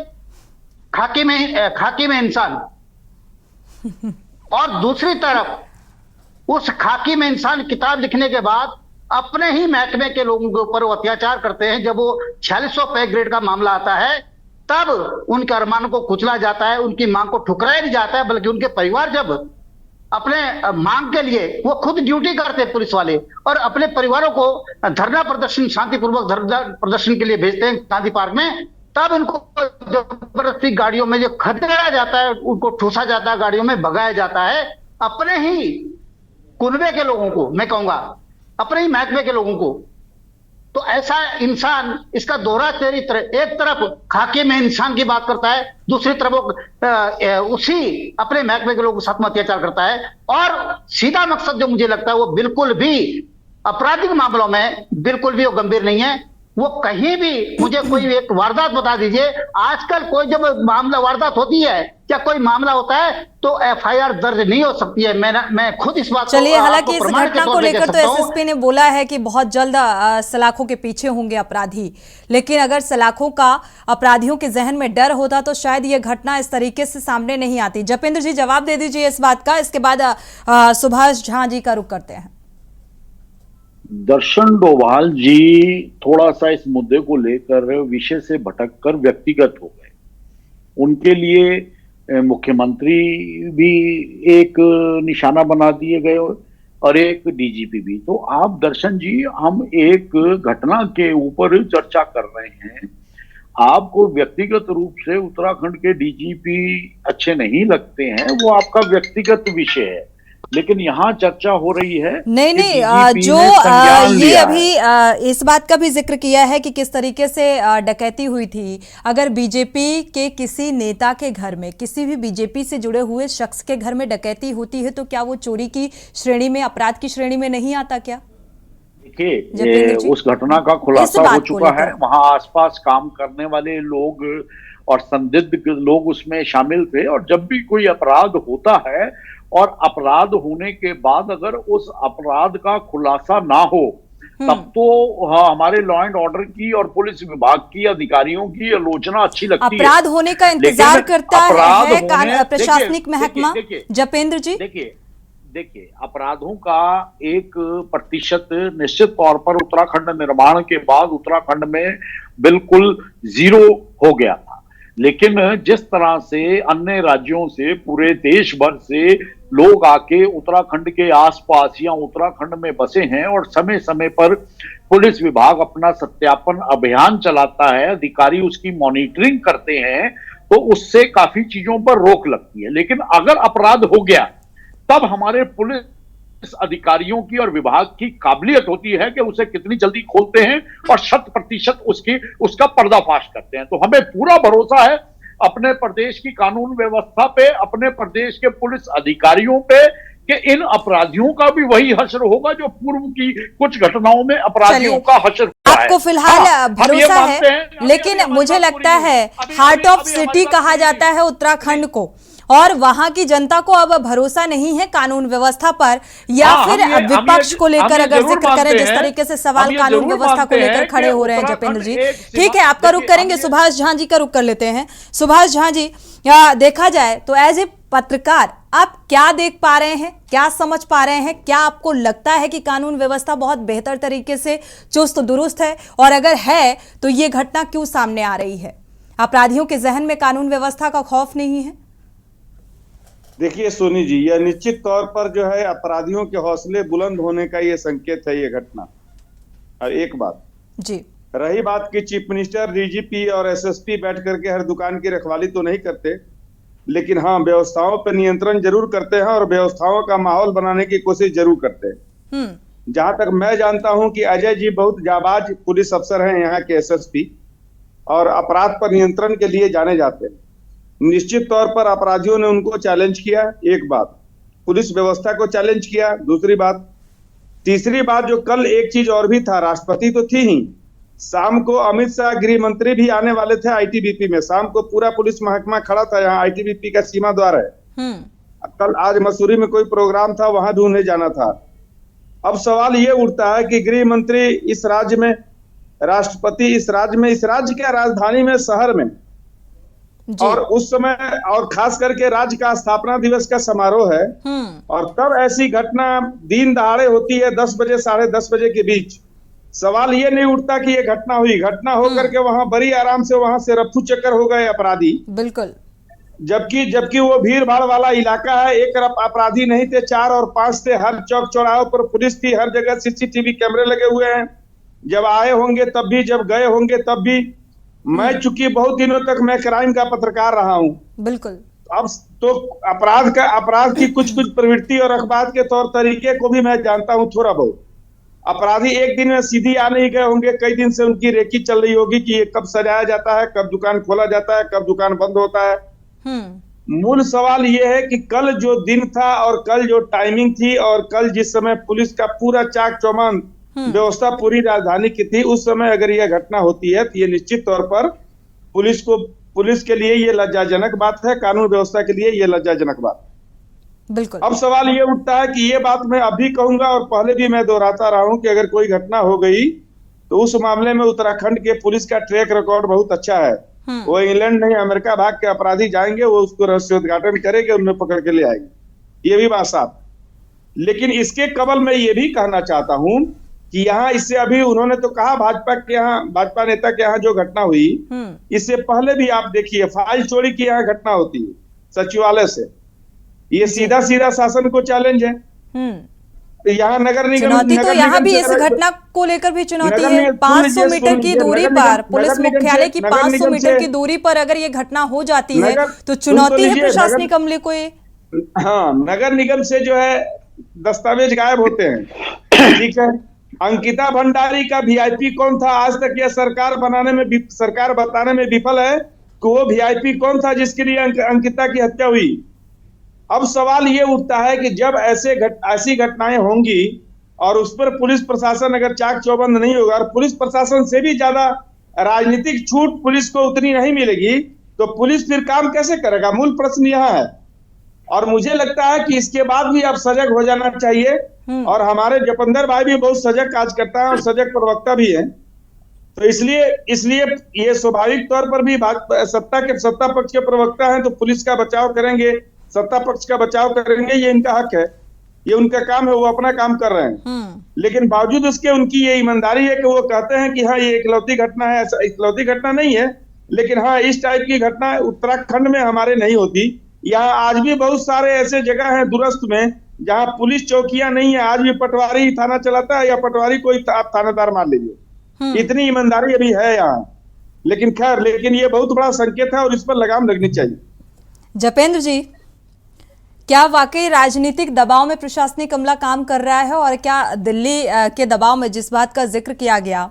खाकी में इंसान। और दूसरी तरफ उस खाकी में इंसान किताब लिखने के बाद अपने ही महकमे के लोगों के ऊपर वो अत्याचार करते हैं। जब वो 4600 पे ग्रेड का मामला आता है, तब उनके अरमानों को कुचला जाता है, उनकी मांग को ठुकराया नहीं जाता है, बल्कि उनके परिवार जब अपने मांग के लिए वो खुद ड्यूटी करते हैं पुलिस वाले, और अपने परिवारों को धरना प्रदर्शन, शांतिपूर्वक धरना प्रदर्शन के लिए भेजते हैं गांधी पार्क में, तब उनको जबरदस्ती गाड़ियों में जो खदेड़ा जाता है, उनको ठूसा जाता है, गाड़ियों में भगाया जाता है, अपने ही कुनबे के लोगों को, मैं कहूंगा अपने ही महकमे के लोगों को। तो ऐसा इंसान, इसका दोहरा चरित्र, एक तरफ खाके में इंसान की बात करता है, दूसरी तरफ वो उसी अपने महकमे के लोगों के साथ में अत्याचार करता है। और सीधा मकसद जो मुझे लगता है वो बिल्कुल भी आपराधिक मामलों में बिल्कुल भी वो गंभीर नहीं है। वो कहीं भी मुझे कोई एक वारदात बता दीजिए, आजकल कोई जब मामला वारदात होती है या कोई मामला होता है तो एफआईआर दर्ज नहीं हो सकती है। मैं खुद इस बात चलिए, हालांकि इस घटना को लेकर तो एसएसपी ने बोला है कि बहुत जल्द सलाखों के पीछे होंगे अपराधी, लेकिन अगर सलाखों का अपराधियों के जहन में डर होता तो शायद ये घटना इस तरीके से सामने नहीं आती। जपेंद्र जी जवाब दे दीजिए इस बात का, इसके बाद सुभाष झा जी का रुख करते हैं। दर्शन डोभाल जी थोड़ा सा इस मुद्दे को लेकर विषय से भटककर व्यक्तिगत हो गए। उनके लिए मुख्यमंत्री भी एक निशाना बना दिए गए और एक डीजीपी भी। तो आप दर्शन जी, हम एक घटना के ऊपर चर्चा कर रहे हैं। आपको व्यक्तिगत रूप से उत्तराखंड के डीजीपी अच्छे नहीं लगते हैं, वो आपका व्यक्तिगत विषय है। लेकिन यहाँ चर्चा हो रही है नहीं कि नहीं DGP जो ने संज्ञान ये लिया अभी है। इस बात का भी जिक्र किया है कि किस तरीके से डकैती हुई थी। अगर बीजेपी के किसी नेता के घर में, किसी भी बीजेपी से जुड़े हुए शख्स के घर में डकैती होती है तो क्या वो चोरी की श्रेणी में, अपराध की श्रेणी में नहीं आता क्या? देखिए, उस घटना का खुलासा हो चुका है। वहां आसपास काम करने वाले लोग और संदिग्ध लोग उसमें शामिल थे, और जब भी कोई अपराध होता है और अपराध होने के बाद अगर उस अपराध का खुलासा ना हो, तब तो हमारे लॉ एंड ऑर्डर की और पुलिस विभाग की अधिकारियों की आलोचना अच्छी लगती है। अपराध होने का इंतजार करता है प्रशासनिक महकमा। जपेंद्र जी, देखिए, अपराधों का 1% निश्चित तौर पर उत्तराखंड निर्माण के बाद उत्तराखंड में बिल्कुल जीरो हो गया था, लेकिन जिस तरह से अन्य राज्यों से, पूरे देश भर से लोग आके उत्तराखंड के आसपास या उत्तराखंड में बसे हैं और समय समय पर पुलिस विभाग अपना सत्यापन अभियान चलाता है, अधिकारी उसकी मॉनिटरिंग करते हैं, तो उससे काफी चीजों पर रोक लगती है। लेकिन अगर अपराध हो गया तब हमारे पुलिस अधिकारियों की और विभाग की काबिलियत होती है कि उसे कितनी जल्दी खोलते हैं और 100% उसका पर्दाफाश करते हैं। तो हमें पूरा भरोसा है अपने प्रदेश की कानून व्यवस्था पे, अपने प्रदेश के पुलिस अधिकारियों पे, कि इन अपराधियों का भी वही हश्र होगा जो पूर्व की कुछ घटनाओं में अपराधियों का हश्र हुआ है। आपको फिलहाल भरोसा है, लेकिन मुझे लगता है हार्ट ऑफ सिटी कहा जाता है उत्तराखंड को, और वहां की जनता को अब भरोसा नहीं है कानून व्यवस्था पर, या फिर विपक्ष को लेकर अगर जिक्र करें जिस तरीके से सवाल कानून व्यवस्था को लेकर खड़े हो रहे हैं। जपेंद्र जी, ठीक है, आपका रुख करेंगे, सुभाष झा जी का रुख कर लेते हैं। सुभाष झा जी, देखा जाए तो एज ए पत्रकार आप क्या देख पा रहे हैं, क्या समझ पा रहे हैं? क्या आपको लगता है कि कानून व्यवस्था बहुत बेहतर तरीके से चुस्त दुरुस्त है, और अगर है तो ये घटना क्यों सामने आ रही है? अपराधियों के जहन में कानून व्यवस्था का खौफ नहीं है? देखिए सोनी जी, यह निश्चित तौर पर जो है अपराधियों के हौसले बुलंद होने का ये संकेत है ये घटना। और एक बात जी, रही बात कि चीफ मिनिस्टर, डीजीपी और एसएसपी बैठ करके हर दुकान की रखवाली तो नहीं करते, लेकिन हाँ, व्यवस्थाओं पर नियंत्रण जरूर करते हैं और व्यवस्थाओं का माहौल बनाने की कोशिश जरूर करते हैं। जहां तक मैं जानता हूं कि अजय जी बहुत जाबाज पुलिस अफसर हैं यहाँ के एसएसपी, और अपराध पर नियंत्रण के लिए जाने जाते हैं। निश्चित तौर पर अपराधियों ने उनको चैलेंज किया, एक बात, पुलिस व्यवस्था को चैलेंज किया, दूसरी बात, तीसरी बात जो कल एक चीज और भी था, राष्ट्रपति तो थी ही, शाम को अमित शाह गृह मंत्री भी आने वाले थे आईटीबीपी में। शाम को पूरा पुलिस महकमा खड़ा था, यहाँ आईटीबीपी का सीमा द्वार है। कल आज मसूरी में कोई प्रोग्राम था, वहां भी उन्हें जाना था। अब सवाल ये उठता है कि गृह मंत्री इस राज्य में, राष्ट्रपति इस राज्य में, इस राज्य के राजधानी में, शहर में, और उस समय, और खास करके राज्य का स्थापना दिवस का समारोह है, और तब ऐसी घटना दिन दहाड़े होती है 10 बजे 10:30 बजे के बीच। सवाल ये नहीं उठता कि ये घटना हुई, घटना होकर के वहां बड़ी आराम से वहां से रफू चक्कर हो गए अपराधी। बिल्कुल, जबकि वो भीड़ भाड़ वाला इलाका है, एक अपराधी नहीं थे, 4 और 5 थे, हर चौक चौराहों पर पुलिस थी, हर जगह सीसीटीवी कैमरे लगे हुए हैं। जब आए होंगे तब भी, जब गए होंगे तब भी। मैं चूंकि बहुत दिनों तक मैं क्राइम का पत्रकार रहा हूं, बिल्कुल, अब तो अपराध की कुछ प्रवृत्ति और अखबार के तौर तरीके को भी मैं जानता हूं थोड़ा बहुत। अपराधी एक दिन में सीधी आ नहीं गए होंगे, कई दिन से उनकी रेकी चल रही होगी कि ये कब सजाया जाता है, कब दुकान खोला जाता है, कब दुकान बंद होता है। मूल सवाल ये है कि कल जो दिन था और कल जो टाइमिंग थी और कल जिस समय पुलिस का पूरा चाक चौबंद व्यवस्था पूरी राजधानी की थी, उस समय अगर यह घटना होती है तो ये निश्चित तौर पर पुलिस के लिए ये लज्जाजनक बात है, कानून व्यवस्था के लिए ये लज्जाजनक बात। बिल्कुल। अब सवाल ये उठता है कि ये बात मैं अभी कहूंगा और पहले भी मैं दोहराता रहा हूं कि अगर कोई घटना हो गई तो उस मामले में उत्तराखंड के पुलिस का ट्रैक रिकॉर्ड बहुत अच्छा है। वो इंग्लैंड नहीं, अमेरिका भाग के अपराधी जाएंगे, वो उसको रहस्योद्घाटन करेंगे, उन्हें पकड़ के ले आएंगे, ये भी बात साफ। लेकिन इसके कबल मैं ये भी कहना चाहता हूं कि यहाँ इससे अभी उन्होंने तो कहा भाजपा नेता के यहाँ जो घटना हुई, इससे पहले भी आप देखिए फाइल चोरी की यहाँ घटना होती है सचिवालय से, ये सीधा शासन को चैलेंज है। तो यहाँ नगर निगम चुनौती तो यहाँ भी इस घटना को लेकर भी चुनौती है। 500 मीटर की दूरी पर, पुलिस मुख्यालय की 500 मीटर की दूरी पर अगर ये घटना हो जाती है तो चुनौती है प्रशासनिक अमले को। ये हाँ, नगर निगम से जो है दस्तावेज गायब होते हैं। ठीक है, अंकिता भंडारी का वीआईपी कौन था, आज तक यह सरकार बताने में विफल है कि वो वीआईपी कौन था जिसके लिए अंकिता की हत्या हुई। अब सवाल ये उठता है कि जब ऐसी घटनाएं होंगी और उस पर पुलिस प्रशासन अगर चाक चौबंद नहीं होगा और पुलिस प्रशासन से भी ज्यादा राजनीतिक छूट पुलिस को उतनी नहीं मिलेगी, तो पुलिस फिर काम कैसे करेगा? मूल प्रश्न यह है। और मुझे लगता है कि इसके बाद भी अब सजग हो जाना चाहिए। और हमारे जपेंद्र भाई भी बहुत सजग काज करता है और सजग प्रवक्ता भी है। तो इसलिए ये स्वाभाविक तौर पर भी सत्ता पक्ष के प्रवक्ता हैं तो पुलिस का बचाव करेंगे, सत्ता पक्ष का बचाव करेंगे, ये इनका हक है, ये उनका काम है, वो अपना काम कर रहे हैं। लेकिन बावजूद उसके उनकी ये ईमानदारी है कि वो कहते हैं कि हाँ ये इकलौती घटना है। ऐसा इकलौती घटना नहीं है, लेकिन हाँ इस टाइप की घटना उत्तराखंड में हमारे नहीं होती। यहाँ आज भी बहुत सारे ऐसे जगह हैं दूरस्थ में जहाँ पुलिस चौकियां नहीं है, आज भी पटवारी ही थाना चलाता है या पटवारी कोई आप थानेदार मान लीजिए। इतनी ईमानदारी अभी है यहाँ। लेकिन खैर, लेकिन ये बहुत बड़ा संकेत है और इस पर लगाम लगनी चाहिए। जपेंद्र जी, क्या वाकई राजनीतिक दबाव में प्रशासनिक अमला काम कर रहा है, और क्या दिल्ली के दबाव में जिस बात का जिक्र किया गया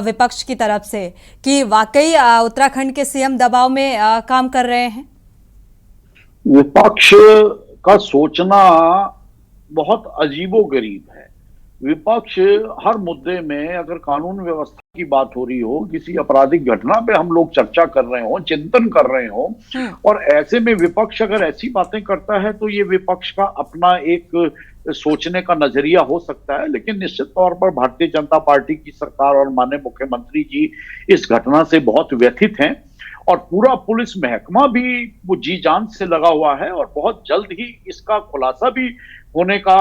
विपक्ष की तरफ से कि वाकई उत्तराखंड के सीएम दबाव में काम कर रहे हैं? विपक्ष का सोचना बहुत अजीबोगरीब है। विपक्ष हर मुद्दे में, अगर कानून व्यवस्था की बात हो रही हो, किसी आपराधिक घटना पे हम लोग चर्चा कर रहे हो, चिंतन कर रहे हो, और ऐसे में विपक्ष अगर ऐसी बातें करता है तो ये विपक्ष का अपना एक सोचने का नजरिया हो सकता है। लेकिन निश्चित तौर पर भारतीय जनता पार्टी की सरकार और माननीय मुख्यमंत्री जी इस घटना से बहुत व्यथित हैं और पूरा पुलिस महकमा भी वो जी जान से लगा हुआ है और बहुत जल्द ही इसका खुलासा भी होने का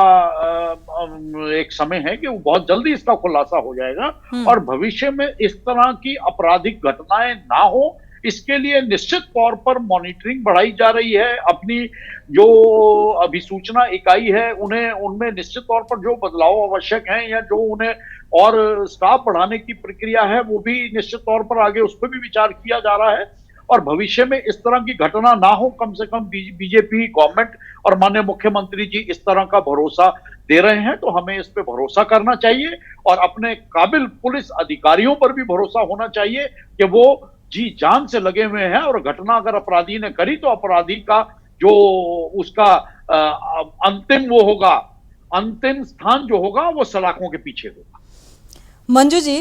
एक समय है कि वो बहुत जल्दी इसका खुलासा हो जाएगा और भविष्य में इस तरह की आपराधिक घटनाएं ना हो, इसके लिए निश्चित तौर पर मॉनिटरिंग बढ़ाई जा रही है। अपनी जो अभिसूचना इकाई है उनमें निश्चित तौर पर जो बदलाव आवश्यक हैं या जो उन्हें और स्टाफ बढ़ाने की प्रक्रिया है वो भी निश्चित तौर पर आगे उस पर भी विचार किया जा रहा है। और भविष्य में इस तरह की घटना ना हो, कम से कम बीजेपी गवर्नमेंट और माननीय मुख्यमंत्री जी इस तरह का भरोसा दे रहे हैं तो हमें इस पे भरोसा करना चाहिए और अपने काबिल पुलिस अधिकारियों पर भी भरोसा होना चाहिए कि वो जी जान से लगे हुए हैं और घटना अगर अपराधी ने करी तो अपराधी का जो उसका अंतिम वो होगा, अंतिम स्थान जो होगा वो सलाखों के पीछे होगा। मंजू जी,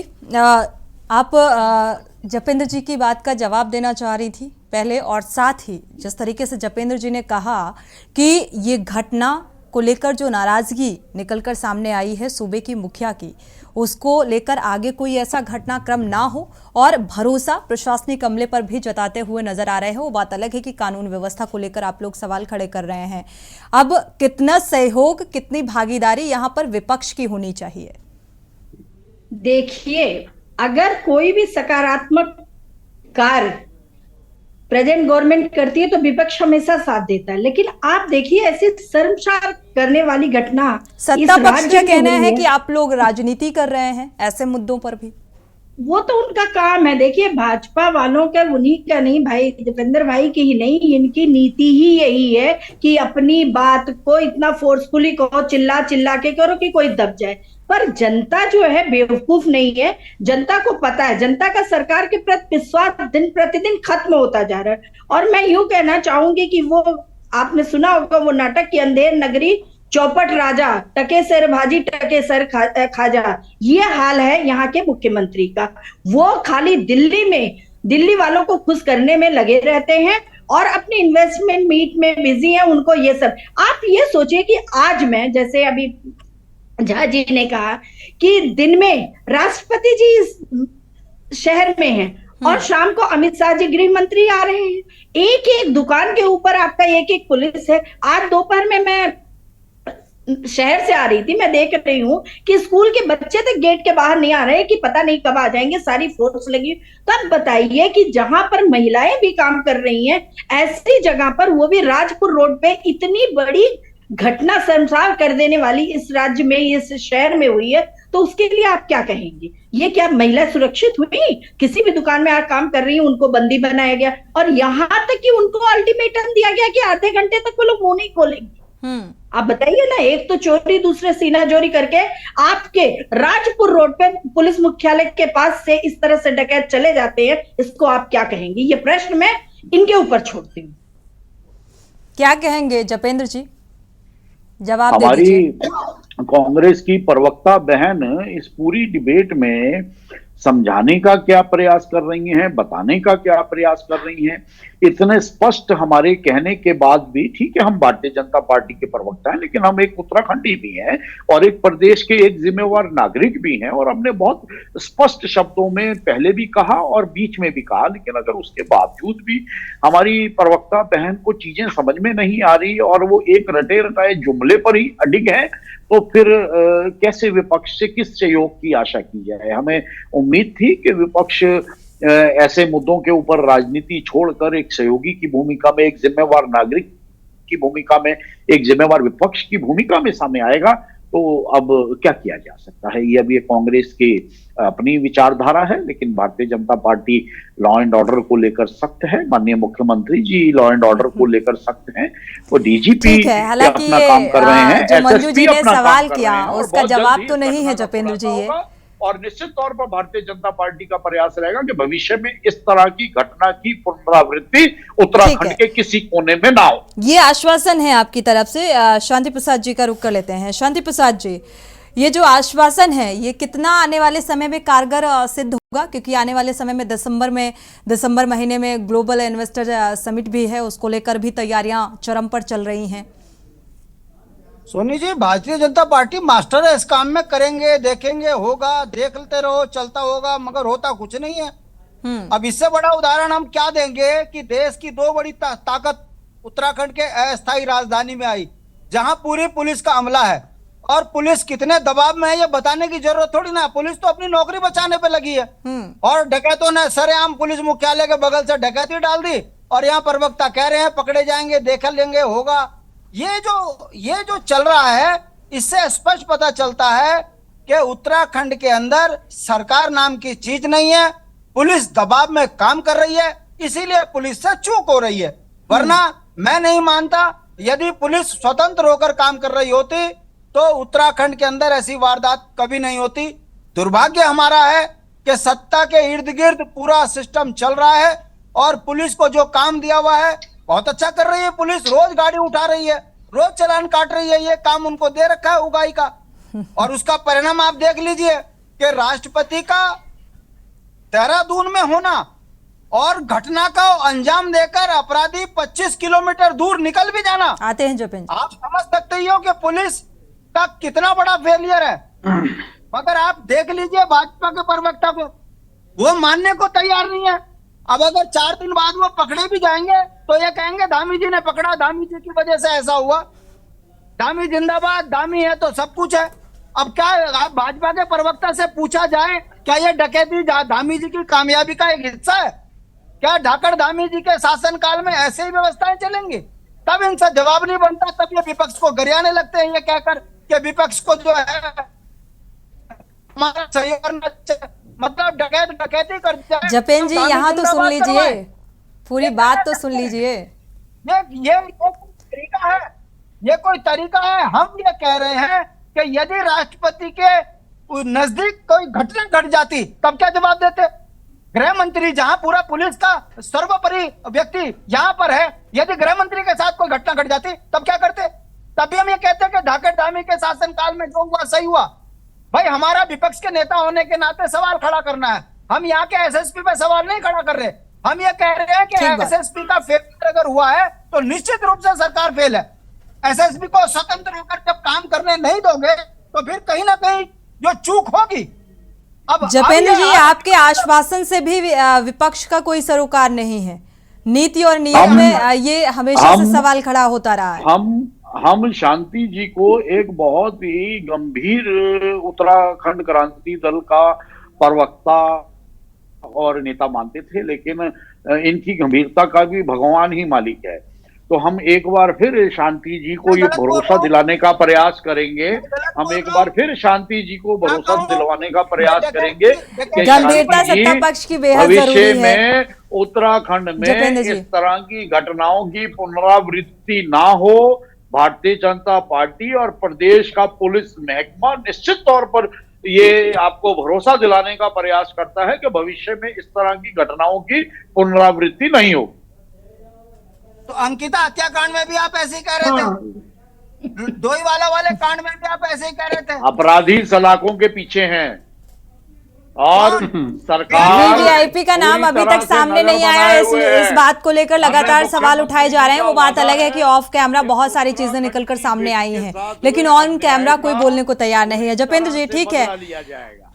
आप जपेंद्र जी की बात का जवाब देना चाह रही थी पहले, और साथ ही जिस तरीके से जपेंद्र जी ने कहा कि ये घटना को लेकर जो नाराजगी निकलकर सामने आई है सूबे की मुखिया की, उसको लेकर आगे कोई ऐसा घटनाक्रम ना हो और भरोसा प्रशासनिक अमले पर भी जताते हुए नजर आ रहे हैं। वो बात अलग है कि कानून व्यवस्था को लेकर आप लोग सवाल खड़े कर रहे हैं। अब कितना सहयोग, कितनी भागीदारी यहाँ पर विपक्ष की होनी चाहिए? देखिए, अगर कोई भी सकारात्मक कार्य प्रेजेंट गवर्नमेंट करती है तो विपक्ष हमेशा साथ देता है। लेकिन आप देखिए, ऐसी शर्मसार करने वाली घटना सत्ता पक्ष का कहना है कि आप लोग राजनीति कर रहे हैं ऐसे मुद्दों पर भी। वो तो उनका काम है। देखिए, भाजपा वालों का, उन्हीं का नहीं भाई, जपेंद्र भाई की ही नहीं, इनकी नीति ही यही है कि अपनी बात को इतना फोर्सफुली कहो, चिल्ला चिल्ला के करो कि कोई दब जाए। पर जनता जो है बेवकूफ नहीं है, जनता को पता है, जनता का सरकार के प्रति विश्वास दिन प्रतिदिन खत्म होता जा रहा है। और मैं यूं कहना चाहूंगी कि वो आपने सुना होगा वो नाटक की अंधेर नगरी, चौपट राजा, टके सर भाजी टके सर खाजा, ये हाल है यहाँ के मुख्यमंत्री का। वो खाली दिल्ली में दिल्ली वालों को खुश करने में लगे रहते हैं और अपनी इन्वेस्टमेंट मीट में बिजी हैं। उनको ये सब, आप ये सोचिए कि आज मैं, जैसे अभी झा जी ने कहा कि दिन में राष्ट्रपति जी शहर में हैं और शाम को अमित शाह जी गृह मंत्री आ रहे हैं, एक एक दुकान के ऊपर आपका एक एक पुलिस है। आज दोपहर में मैं शहर से आ रही थी, मैं देख रही हूँ कि स्कूल के बच्चे तक गेट के बाहर नहीं आ रहे कि पता नहीं कब आ जाएंगे, सारी फोर्स लगी। तब बताइए कि जहां पर महिलाएं भी काम कर रही हैं, ऐसी जगह पर, वो भी राजपुर रोड पे, इतनी बड़ी घटना शर्मसार कर देने वाली इस राज्य में, इस शहर में हुई है, तो उसके लिए आप क्या कहेंगे? ये क्या महिला सुरक्षित हुई? किसी भी दुकान में आप काम कर रही है उनको बंदी बनाया गया, और यहां तक कि उनको अल्टीमेटम दिया गया कि आधे घंटे तक वो लोग मुंह नहीं खोलेंगे। आप बताइए ना, एक तो चोरी, दूसरे सीना चोरी करके आपके राजपुर रोड पे पुलिस मुख्यालय के पास से इस तरह से डकैत चले जाते हैं, इसको आप क्या कहेंगे? ये प्रश्न मैं इनके ऊपर छोड़ती हूँ। क्या कहेंगे जपेंद्र जी, जवाब दे हमारी दीजिए। कांग्रेस की प्रवक्ता बहन इस पूरी डिबेट में समझाने का क्या प्रयास कर रही हैं, बताने का क्या प्रयास कर रही हैं? इतने स्पष्ट हमारे कहने के बाद भी, ठीक है हम भारतीय जनता पार्टी के प्रवक्ता हैं, लेकिन हम एक उत्तराखंडी भी हैं और एक प्रदेश के एक जिम्मेवार नागरिक भी हैं, और हमने बहुत स्पष्ट शब्दों में पहले भी कहा और बीच में भी कहा, लेकिन अगर उसके बावजूद भी हमारी प्रवक्ता बहन को चीजें समझ में नहीं आ रही और वो एक रटे रटाए जुमले पर ही अडिग है, तो फिर कैसे विपक्ष से किस सहयोग की आशा की जाए? हमें उम्मीद थी कि विपक्ष ऐसे मुद्दों के ऊपर राजनीति छोड़कर एक सहयोगी की भूमिका में, एक जिम्मेवार नागरिक की भूमिका में, एक जिम्मेवार विपक्ष की भूमिका में सामने आएगा। तो अब क्या किया जा सकता है? ये अब ये कांग्रेस की अपनी विचारधारा है, लेकिन Bharatiya Janata party law and order को लेकर सख्त है। माननीय मुख्यमंत्री जी लॉ एंड ऑर्डर को लेकर सख्त हैं, वो डीजीपी अपना काम कर रहे हैं, जो मंजू जी ने सवाल किया और उसका बहुत जवाब जल्द तो ही नहीं है घटना का जपेंद्र जी खुलासा ये। होगा। और निश्चित तौर पर भारतीय जनता पार्टी का प्रयास रहेगा कि भविष्य में इस तरह की घटना की पुनरावृत्ति उत्तराखंड के किसी कोने में ना हो। ये आश्वासन है आपकी तरफ से। शांति प्रसाद जी का रुख कर लेते हैं। शांति प्रसाद जी, ये जो आश्वासन है ये कितना आने वाले समय में कारगर सिद्ध होगा? क्योंकि आने वाले समय में दिसंबर महीने में ग्लोबल इन्वेस्टर समिट भी है, उसको लेकर भी तैयारियां चरम पर चल रही हैं। सोनी जी, भारतीय जनता पार्टी मास्टर है इस काम में, करेंगे, देखेंगे, होगा, देखते रहो, चलता होगा, मगर होता कुछ नहीं है। अब इससे बड़ा उदाहरण हम क्या देंगे कि देश की दो बड़ी ताकत उत्तराखंड के अस्थायी राजधानी में आई, जहां पूरी पुलिस का अमला है, और पुलिस कितने दबाव में है ये बताने की जरूरत थोड़ी ना। पुलिस तो अपनी नौकरी बचाने पे लगी है, और डकैतों ने सरेआम पुलिस मुख्यालय के बगल से डकैती डाल दी, और यहाँ प्रवक्ता कह रहे हैं पकड़े जाएंगे, देख लेंगे, होगा। ये जो चल रहा है, इससे स्पष्ट पता चलता है कि उत्तराखंड के अंदर सरकार नाम की चीज नहीं है, पुलिस दबाव में काम कर रही है, इसीलिए पुलिस से चूक हो रही है। वरना मैं नहीं मानता, यदि पुलिस स्वतंत्र होकर काम कर रही होती तो उत्तराखंड के अंदर ऐसी वारदात कभी नहीं होती। दुर्भाग्य हमारा है कि सत्ता के इर्द गिर्द पूरा सिस्टम चल रहा है, और पुलिस को जो काम दिया हुआ है बहुत अच्छा कर रही है पुलिस, रोज गाड़ी उठा रही है, रोज चालान काट रही है, ये काम उनको दे रखा है उगाई का। और उसका परिणाम आप देख लीजिए कि राष्ट्रपति का देहरादून में होना और घटना का अंजाम देकर अपराधी 25 किलोमीटर दूर निकल भी जाना। आते हैं जपेंद्र, आप समझ सकते हो कि पुलिस का कितना बड़ा फेलियर है। मगर आप देख लीजिए भाजपा के प्रवक्ता को, वो मानने को तैयार नहीं है। अब अगर 4 दिन बाद वो पकड़े भी जाएंगे तो ये कहेंगे धामी जी ने पकड़ा, धामी जी की वजह से ऐसा हुआ। धामी जिंदाबाद, धामी है तो सब कुछ है। अब क्या आप भाजपा के प्रवक्ता से पूछा जाए, क्या ये डकैती धामी जी की कामयाबी का एक हिस्सा है? क्या ढाकड़ धामी जी के शासनकाल में ऐसे ही व्यवस्थाएं चलेंगी? तब इनसे जवाब नहीं बनता, तब ये विपक्ष को गरियाने लगते हैं, ये कहकर कि विपक्ष को जो है हमारा सहयोग, मतलब डकैती कर जाए। जपेंद्र जी यहाँ तो सुन लीजिए, पूरी बात तो सुन लीजिए। ये तरीका है, ये कोई तरीका है? हम ये कह रहे हैं कि यदि राष्ट्रपति के नजदीक कोई घटना घट जाती तब क्या जवाब देते? गृह मंत्री जहां पूरा पुलिस का सर्वोपरि व्यक्ति यहां पर है, यदि गृह मंत्री के साथ कोई घटना घट जाती तब क्या करते? तभी हम ये कहते हैं कि ढाकड़ धामी के शासनकाल में जो हुआ सही हुआ। भाई हमारा विपक्ष के नेता होने के नाते सवाल खड़ा करना है। हम यहाँ के एसएसपी पे सवाल नहीं खड़ा कर रहे, हम ये कह रहे हैं कि एसएसपी का फेल अगर हुआ है तो निश्चित रूप से सरकार फेल है। एसएसपी को स्वतंत्र होकर जब काम करने नहीं दोगे तो फिर कहीं ना कहीं जो चूक होगी। अब जपेंद्र जी, आपके आश्वासन से भी विपक्ष का कोई सरोकार नहीं है। नीति और नियम में ये हमेशा से सवाल खड़ा होता रहा है। हम शांति जी को एक बहुत ही गंभीर उत्तराखंड क्रांति दल का प्रवक्ता और नेता मानते थे, लेकिन इनकी गंभीरता का भी भगवान ही मालिक है। तो हम एक बार फिर शांति जी को ये भरोसा दिलाने का प्रयास करेंगे। हम एक बार फिर शांति जी को भरोसा दिलवाने का प्रयास करेंगे कि गंभीरता सत्ता पक्ष की बेहद भविष्य जरूरी है। में उत्तराखंड में जपेंद्र जी। इस तरह की घटनाओं की पुनरावृत्ति ना हो। भारतीय जनता पार्टी और प्रदेश का पुलिस महकमा निश्चित तौर पर ये आपको भरोसा दिलाने का प्रयास करता है कि भविष्य में इस तरह की घटनाओं की पुनरावृत्ति नहीं हो। तो अंकिता हत्याकांड में भी आप ऐसे ही कह रहे थे, डोईवाला वाले कांड में भी आप ऐसे ही कह रहे थे। अपराधी सलाखों के पीछे हैं और सरकार वीवीआईपी का नाम अभी तक सामने नहीं आया। इस बात को लेकर लगातार सवाल उठाए जा रहे हैं। वो बात अलग है कि ऑफ कैमरा बहुत सारी चीजें निकलकर सामने आई हैं, लेकिन ऑन कैमरा कोई बोलने को तैयार नहीं है। जपेंद्र जी, ठीक है,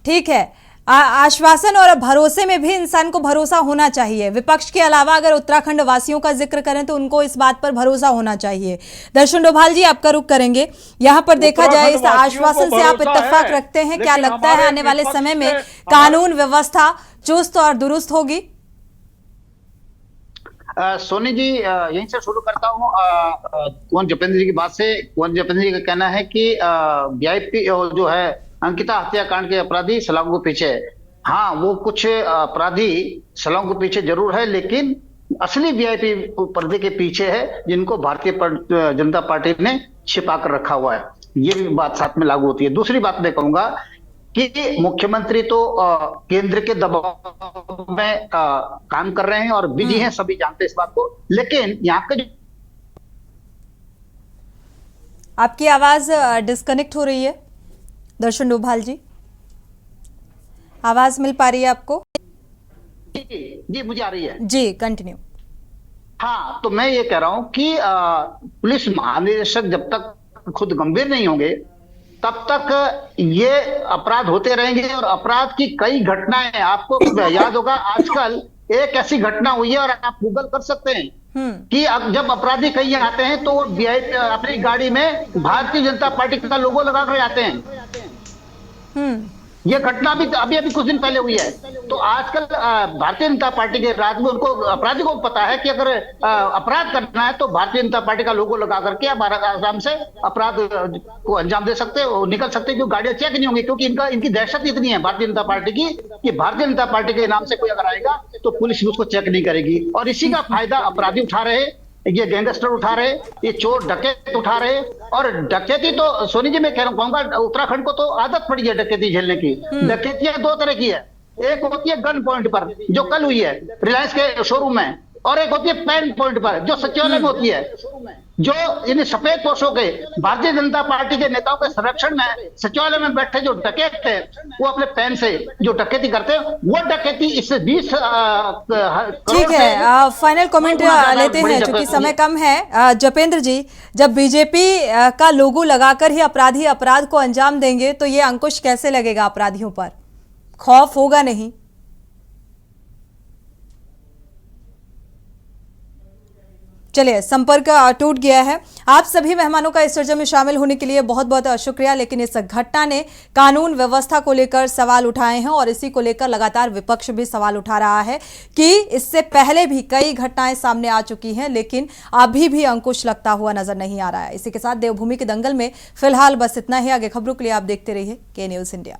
ठीक है, आश्वासन और भरोसे में भी इंसान को भरोसा होना चाहिए। विपक्ष के अलावा अगर उत्तराखंड वासियों का जिक्र करें तो उनको इस बात पर भरोसा होना चाहिए। दर्शन डोभाल जी, आपका रुख करेंगे। यहाँ पर देखा जाए, इस आश्वासन से आप इत्तेफाक रखते हैं? क्या लगता है आने वाले समय में कानून व्यवस्था चुस्त और दुरुस्त होगी? सोनी जी, यहीं से शुरू करता हूँ। कुंवर जपेंद्र जी की बात से। कुंवर जपेंद्र जी का कहना है कि वीआईपी जो है अंकिता हत्याकांड के अपराधी सलाखों के पीछे। हाँ, वो कुछ अपराधी सलाखों के पीछे जरूर है, लेकिन असली वीआईपी पर्दे के पीछे है, जिनको भारतीय जनता पार्टी ने छिपा कर रखा हुआ है। ये भी बात साथ में लागू होती है। दूसरी बात मैं कहूंगा कि मुख्यमंत्री तो केंद्र के दबाव में काम कर रहे हैं और बिजी हैं, सभी जानते हैं इस बात को। लेकिन यहाँ के आपकी आवाज डिस्कनेक्ट हो रही है दर्शन डोभाल जी, आवाज मिल पा रही है आपको? जी मुझे आ रही है जी, कंटिन्यू। हाँ, तो मैं ये कह रहा हूं कि पुलिस महानिदेशक जब तक खुद गंभीर नहीं होंगे तब तक ये अपराध होते रहेंगे। और अपराध की कई घटनाएं आपको याद होगा, आजकल एक ऐसी घटना हुई है और आप गूगल कर सकते हैं कि जब अपराधी कहीं आते हैं तो अपनी गाड़ी में भारतीय जनता पार्टी का लोगो लगा कर आते हैं। ये घटना अभी कुछ दिन पहले हुई है। तो आजकल भारतीय जनता पार्टी के राज में उनको, अपराधी को पता है कि अगर अपराध करना है तो भारतीय जनता पार्टी का लोगो लगा करके आप आराम से अपराध को अंजाम दे सकते हो, निकल सकते हैं, क्योंकि गाड़ियां चेक नहीं होंगी। क्योंकि इनकी दहशत इतनी है भारतीय जनता पार्टी की कि भारतीय जनता पार्टी के नाम से कोई अगर आएगा तो पुलिस उसको चेक नहीं करेगी। और इसी का फायदा अपराधी उठा रहे, ये गैंगस्टर उठा रहे, ये चोर डकैत उठा रहे। और डकैती तो सोनी जी मैं कहूंगा उत्तराखंड को तो आदत पड़ी है डकैती झेलने की। डकैतियां दो तरह की है, एक होती है गन पॉइंट पर जो कल हुई है रिलायंस के शोरूम में, और एक होती है पेन पॉइंट पर जो सचिवालय में होती है, जो इन सफेद पोषों के भारतीय जनता पार्टी के नेताओं के संरक्षण में सचिवालय में बैठे जो डकैत थे, वो अपने पेन से जो डकैती करते हैं, वो डकैती इससे 20 ठीक है, फाइनल कमेंट लेते हैं क्योंकि समय कम है। जपेंद्र जी, जब बीजेपी का लोगो लगाकर ही अपराधी अपराध को अंजाम देंगे तो ये अंकुश कैसे लगेगा अपराधियों पर? खौफ होगा नहीं? चलिए, संपर्क टूट गया है। आप सभी मेहमानों का इस चर्चा में शामिल होने के लिए बहुत बहुत शुक्रिया। लेकिन इस घटना ने कानून व्यवस्था को लेकर सवाल उठाए हैं और इसी को लेकर लगातार विपक्ष भी सवाल उठा रहा है कि इससे पहले भी कई घटनाएं सामने आ चुकी हैं, लेकिन अभी भी अंकुश लगता हुआ नजर नहीं आ रहा है। इसी के साथ देवभूमि के दंगल में फिलहाल बस इतना ही। आगे खबरों के लिए आप देखते रहिए के न्यूज़ इंडिया।